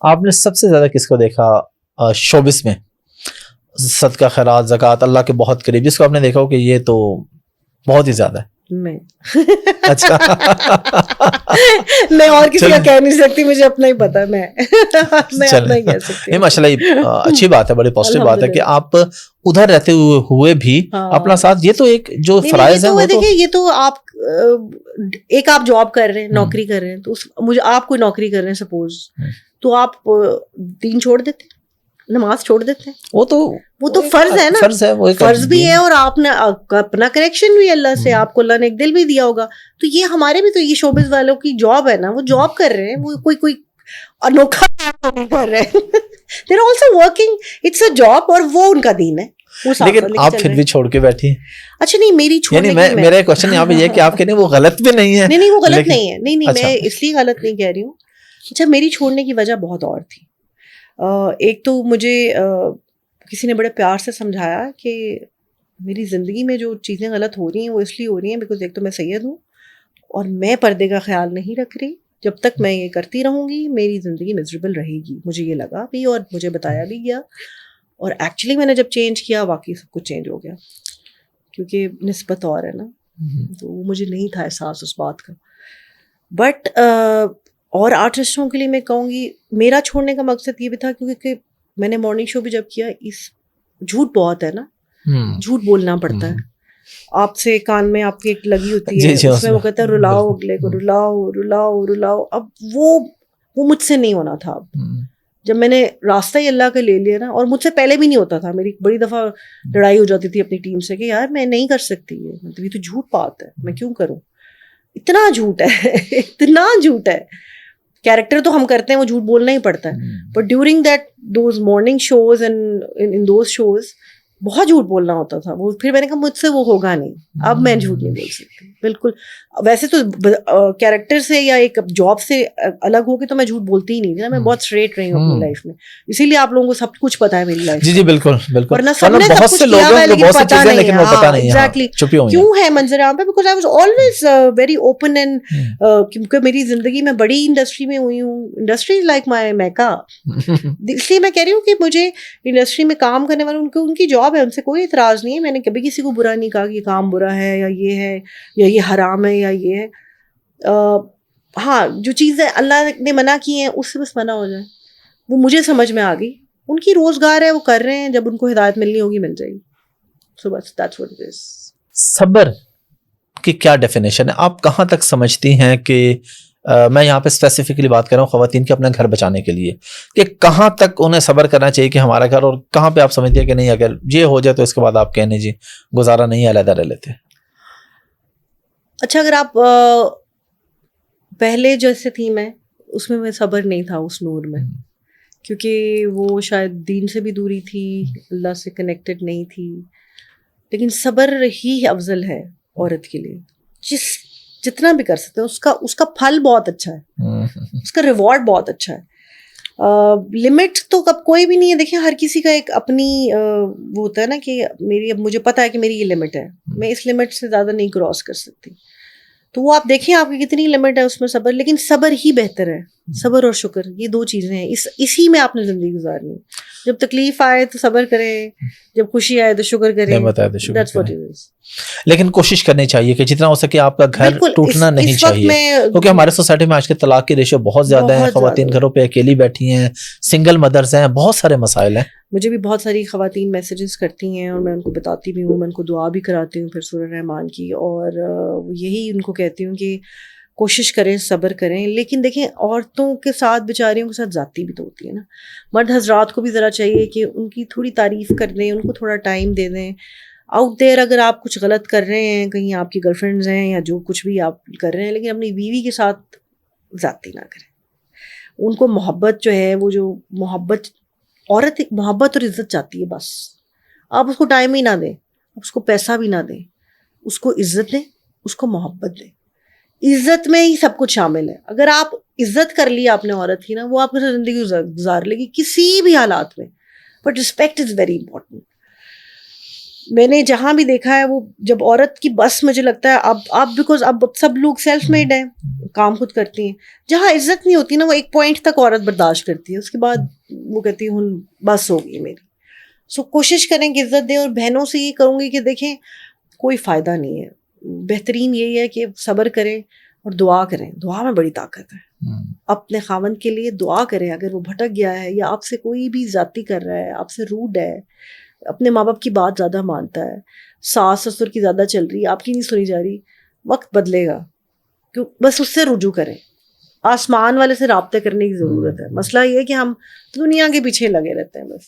آپ نے سب سے زیادہ کس کو دیکھا شوبس میں صدقہ خیرات زکوٰۃ اللہ کے بہت قریب، جس کو آپ نے دیکھا ہو کہ یہ تو بہت ہی زیادہ ہے؟ میں اچھا میں اور کسی کا کہہ نہیں سکتی، مجھے اپنا ہی پتا ہے، میں اپنا ہی کہہ سکتی ہوں. ماشاء اللہ اچھی بات ہے، بڑی پازیٹیو بات ہے کہ آپ ادھر رہتے ہوئے بھی اپنا ساتھ، یہ تو ایک جو فرائض ہے وہ تو دیکھیں، یہ تو آپ ایک آپ جاب کر رہے ہیں، نوکری کر رہے ہیں، تو مجھے آپ کوئی نوکری کر رہے ہیں سپوز، تو آپ دین چھوڑ دیتے، نماز چھوڑ دیتے ہیں، وہ تو فرض ہے نا، فرض بھی ہے، اور آپ نے اپنا کریکشن بھی اللہ سے، آپ کو اللہ نے ایک دل بھی دیا ہوگا، تو یہ ہمارے بھی تو یہ شوبز والوں کی جاب ہے نا، وہ جاب کر رہے ہیں، وہ کوئی انوکھا کام نہیں کر رہے، they are also working, it's a job, اور وہ ان کا دین ہے. لیکن آپ پھر بھی چھوڑ کے بیٹھی ہیں. اچھا نہیں، میری چھوڑنے کی، میرا کوشچن یہاں پہ یہ کہ آپ کہنے وہ غلط بھی نہیں ہے. نہیں وہ غلط نہیں ہے، نہیں میں اس لیے غلط نہیں کہہ رہی ہوں. اچھا، میری چھوڑنے کی وجہ بہت اور تھی. ایک تو مجھے کسی نے بڑے پیار سے سمجھایا کہ میری زندگی میں جو چیزیں غلط ہو رہی ہیں وہ اس لیے ہو رہی ہیں بیکاز ایک تو میں سید ہوں اور میں پردے کا خیال نہیں رکھ رہی. جب تک میں یہ کرتی رہوں گی میری زندگی مزریبل رہے گی. مجھے یہ لگا بھی اور مجھے بتایا بھی گیا، اور ایکچولی میں نے جب چینج کیا واقعی سب کچھ چینج ہو گیا، کیونکہ نسبت اور ہے نا، تو وہ مجھے نہیں تھا احساس اس بات کا. بٹ اور آرٹسٹوں کے لیے میں کہوں گی میرا چھوڑنے کا مقصد یہ بھی تھا کیونکہ میں نے مارننگ شو بھی جب کیا، اس جھوٹ بہت ہے نا، جھوٹ بولنا پڑتا ہے. آپ سے کان میں آپ کی ایک لگی ہوتی ہے، اس میں وہ کہتا ہے رلاؤ اگلے کو، رلاؤ رلاؤ رلاؤ. اب وہ مجھ سے نہیں ہونا تھا. اب جب میں نے راستہ ہی اللہ کا لے لیا نا، اور مجھ سے پہلے بھی نہیں ہوتا تھا، میری بڑی دفعہ لڑائی ہو جاتی تھی اپنی ٹیم سے کہ یار میں نہیں کر سکتی، یہ تو جھوٹ بات ہے، میں کیوں کروں. اتنا جھوٹ ہے اتنا جھوٹ ہے. کیریکٹر تو ہم کرتے ہیں، وہ جھوٹ بولنا ہی پڑتا ہے. But during that those morning shows and in those shows بہت جھوٹ بولنا ہوتا تھا. وہ پھر میں نے کہا مجھ سے وہ ہوگا نہیں، اب میں جھوٹ نہیں بول سکتی بالکل. ویسے تو کیریکٹر سے یا ایک جاب سے الگ ہو کے تو میں جھوٹ بولتی ہی نہیں تھی نا، میں بہت اسٹریٹ رہی ہوں اپنی لائف میں، اسی لیے آپ لوگوں کو سب کچھ پتا ہے میری لائف. جی بالکل بالکل، ورنہ سب نے سب کچھ کیا ہے لیکن پتا نہیں ہے ایگزیکٹلی کیوں ہے منظر عام پہ. Because I was always very open and کیونکہ میری زندگی میں بڑی انڈسٹری میں ہوئی ہوں، انڈسٹری لائک مائی میکا. اس لیے میں کہہ رہی ہوں کہ مجھے انڈسٹری میں کام کرنے والے ان کی جاب ہے، ان سے کوئی اعتراض نہیں ہے. میں نے کبھی کسی کو برا نہیں کہا کہ یہ کام برا ہے یا یہ ہے یا یہ حرام ہے یا یہ ہے. ہاں جو چیزیں اللہ نے منع کی ہیں اس سے بس منع ہو جائے، وہ مجھے سمجھ میں آ گئی. ان کی روزگار ہے، وہ کر رہے ہیں، جب ان کو ہدایت ملنی ہوگی مل جائے گی. سو بس دیٹس واٹ اٹ از. صبر کی کیا ڈیفینیشن ہے؟ آپ کہاں تک سمجھتی ہیں کہ میں یہاں پہ اسپیسیفکلی بات کر رہا ہوں خواتین کے اپنا گھر بچانے کے لیے، کہ کہاں تک انہیں صبر کرنا چاہیے کہ ہمارا گھر، اور کہاں پہ آپ سمجھتے ہیں کہ نہیں اگر یہ ہو جائے تو اس کے بعد آپ کہنے جی گزارا نہیں، علیحدہ رہ لیتے. اچھا، اگر آپ پہلے جیسے تھی میں اس میں صبر نہیں تھا اس نور میں، کیونکہ وہ شاید دین سے بھی دوری تھی، اللہ سے کنیکٹڈ نہیں تھی. لیکن صبر ہی افضل ہے عورت کے لیے، جتنا بھی کر سکتے ہیں. اس کا پھل بہت اچھا ہے، اس کا ریوارڈ بہت اچھا ہے. لمٹ تو اب کوئی بھی نہیں ہے. دیکھیں ہر کسی کا ایک اپنی وہ ہوتا ہے نا کہ اب مجھے پتا ہے کہ میری یہ لمٹ ہے، میں اس لمٹ سے زیادہ نہیں کراس کر سکتی. تو وہ آپ دیکھیں آپ کی کتنی لمٹ ہے اس میں صبر. لیکن صبر ہی بہتر ہے، صبر اور شکر یہ دو چیزیں ہیں، اسی میں آپ نے زندگی گزارنی. جب تکلیف آئے تو صبر کریں، جب خوشی آئے تو شکر کریں. لیکن کوشش کرنی چاہیے کہ جتنا ہو سکے آپ کا گھر ٹوٹنا نہیں چاہیے، کیونکہ ہمارے سوسائٹی میں آج کے طلاق کی ریشو بہت زیادہ ہے. خواتین گھروں پہ اکیلی بیٹھی ہیں، سنگل مدرز ہیں، بہت سارے مسائل ہیں. مجھے بھی بہت ساری خواتین میسیجز کرتی ہیں اور میں ان کو بتاتی بھی ہوں، میں ان کو دعا بھی کراتی ہوں پھر سورہ رحمان کی، اور یہی ان کو کہتی ہوں کہ کوشش کریں، صبر کریں. لیکن دیکھیں عورتوں کے ساتھ بیچاریوں کے ساتھ زیادتی بھی تو ہوتی ہے نا. مرد حضرات کو بھی ذرا چاہیے کہ ان کی تھوڑی تعریف کر دیں، ان کو تھوڑا ٹائم دے دیں. آؤٹ دیر اگر آپ کچھ غلط کر رہے ہیں، کہیں آپ کی گرل فرینڈز ہیں یا جو کچھ بھی آپ کر رہے ہیں، لیکن اپنی بیوی کے ساتھ زیادتی نہ کریں. ان کو محبت جو ہے، وہ جو محبت، عورت ایک محبت اور عزت چاہتی ہے بس. آپ اس کو ٹائم ہی نہ دیں، آپ اس کو پیسہ بھی نہ دیں، اس کو عزت دیں، اس کو محبت دیں. عزت میں ہی سب کچھ شامل ہے. اگر آپ عزت کر لی آپ نے عورت کی نا، وہ آپ کے ساتھ زندگی گزار لے گی کسی بھی حالات میں. But respect is very important. میں نے جہاں بھی دیکھا ہے وہ جب عورت کی بس مجھے لگتا ہے اب بیکاز اب سب لوگ سیلف میڈ ہیں, کام خود کرتی ہیں, جہاں عزت نہیں ہوتی نا وہ ایک پوائنٹ تک عورت برداشت کرتی ہے, اس کے بعد وہ کہتی ہے بس ہوگی میری. سو کوشش کریں کہ عزت دیں, اور بہنوں سے یہ کروں گی کہ دیکھیں کوئی فائدہ نہیں ہے, بہترین یہی ہے کہ صبر کریں اور دعا کریں. دعا میں بڑی طاقت ہے. اپنے خاوند کے لیے دعا کریں, اگر وہ بھٹک گیا ہے یا آپ سے کوئی بھی زیادتی کر رہا ہے, آپ سے روڈ ہے, اپنے ماں باپ کی بات زیادہ مانتا ہے, ساس سسر کی زیادہ چل رہی ہے, آپ کی نہیں سنی جا رہی, وقت بدلے گا. کیوں بس اس سے رجوع کریں, آسمان والے سے رابطے کرنے کی ضرورت ہے. مسئلہ یہ ہے کہ ہم دنیا کے پیچھے لگے رہتے ہیں بس.